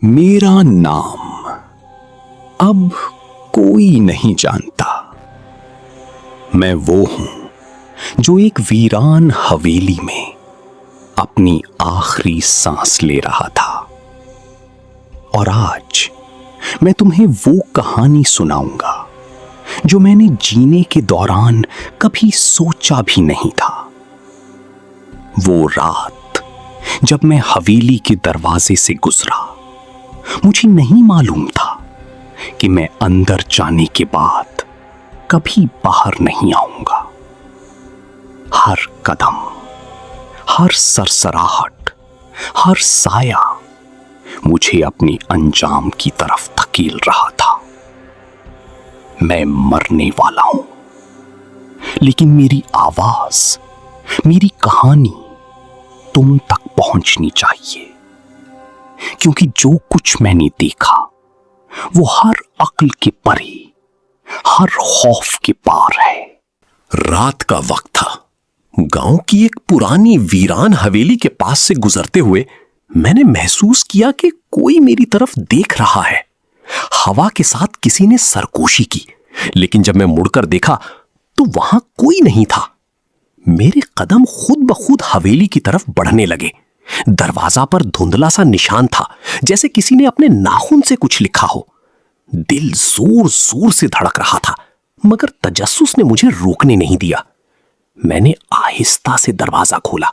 मेरा नाम अब कोई नहीं जानता। मैं वो हूं जो एक वीरान हवेली में अपनी आखिरी सांस ले रहा था। और आज मैं तुम्हें वो कहानी सुनाऊंगा जो मैंने जीने के दौरान कभी सोचा भी नहीं था। वो रात जब मैं हवेली के दरवाजे से गुजरा, मुझे नहीं मालूम था कि मैं अंदर जाने के बाद कभी बाहर नहीं आऊंगा। हर कदम, हर सरसराहट, हर साया मुझे अपने अंजाम की तरफ धकेल रहा था। मैं मरने वाला हूं, लेकिन मेरी आवाज, मेरी कहानी तुम तक पहुंचनी चाहिए, क्योंकि जो कुछ मैंने देखा वो हर अक्ल के परे, हर खौफ के पार है। रात का वक्त था। गांव की एक पुरानी वीरान हवेली के पास से गुजरते हुए मैंने महसूस किया कि कोई मेरी तरफ देख रहा है। हवा के साथ किसी ने सरगोशी की, लेकिन जब मैं मुड़कर देखा तो वहां कोई नहीं था। मेरे कदम खुद ब खुद हवेली की तरफ बढ़ने लगे। दरवाजा पर धुंधला सा निशान था, जैसे किसी ने अपने नाखून से कुछ लिखा हो। दिल जोर जोर से धड़क रहा था, मगर तजस्सुस ने मुझे रोकने नहीं दिया। मैंने आहिस्ता से दरवाजा खोला।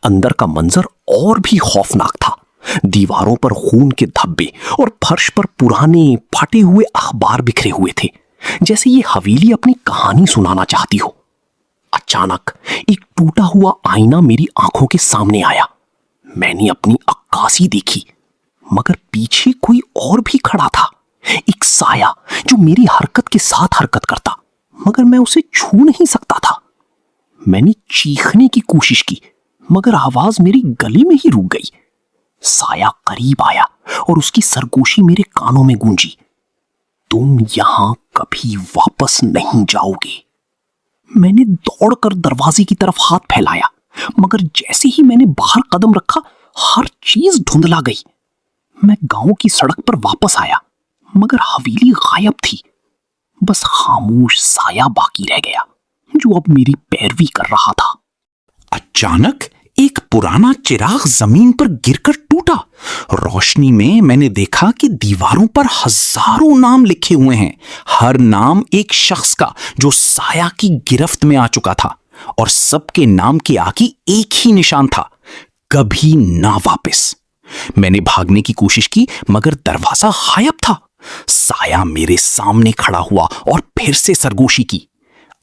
अंदर का मंजर और भी खौफनाक था। दीवारों पर खून के धब्बे और फर्श पर पुराने फटे हुए अखबार बिखरे हुए थे, जैसे ये हवेली अपनी कहानी सुनाना चाहती हो। अचानक एक टूटा हुआ आईना मेरी आंखों के सामने आया। मैंने अपनी अक्कासी देखी, मगर पीछे कोई और भी खड़ा था। एक साया जो मेरी हरकत के साथ हरकत करता, मगर मैं उसे छू नहीं सकता था। मैंने चीखने की कोशिश की, मगर आवाज मेरी गले में ही रुक गई। साया करीब आया और उसकी सरगोशी मेरे कानों में गूंजी, तुम यहां कभी वापस नहीं जाओगे। मैंने दौड़कर दरवाजे की तरफ हाथ फैलाया, मगर जैसे ही मैंने बाहर कदम रखा, हर चीज धुंधला गई। मैं गांव की सड़क पर वापस आया, मगर हवेली गायब थी। बस खामोश साया बाकी रह गया, जो अब मेरी पैरवी कर रहा था। अचानक एक पुराना चिराग जमीन पर गिरकर टूटा। रोशनी में मैंने देखा कि दीवारों पर हजारों नाम लिखे हुए हैं। हर नाम एक शख्स का जो साया की गिरफ्त में आ चुका था, और सबके नाम के आगे एक ही निशान था, कभी ना वापस। मैंने भागने की कोशिश की, मगर दरवाजा गायब था। साया मेरे सामने खड़ा हुआ और फिर से सरगोशी की,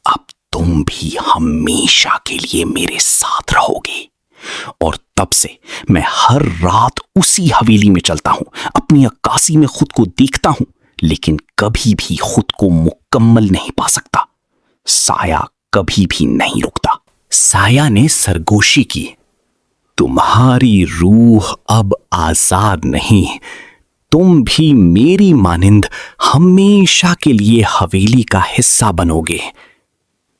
अब तुम भी हमेशा के लिए मेरे साथ रहोगे। और तब से मैं हर रात उसी हवेली में चलता हूं, अपनी अक्कासी में खुद को देखता हूं, लेकिन कभी भी खुद को मुकम्मल नहीं पा सकता। साया कभी भी नहीं रुकता। साया ने सरगोशी की, तुम्हारी रूह अब आजाद नहीं, तुम भी मेरी मानिंद हमेशा के लिए हवेली का हिस्सा बनोगे।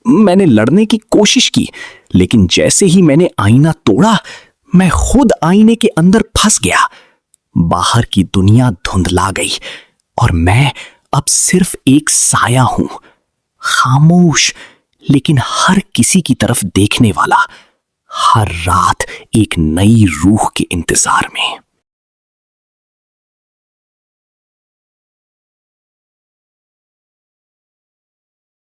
मैंने लड़ने की कोशिश की, लेकिन जैसे ही मैंने आईना तोड़ा, मैं खुद आईने के अंदर फंस गया। बाहर की दुनिया धुंधला गई और मैं अब सिर्फ एक साया हूं, खामोश लेकिन हर किसी की तरफ देखने वाला, हर रात एक नई रूह के इंतजार में।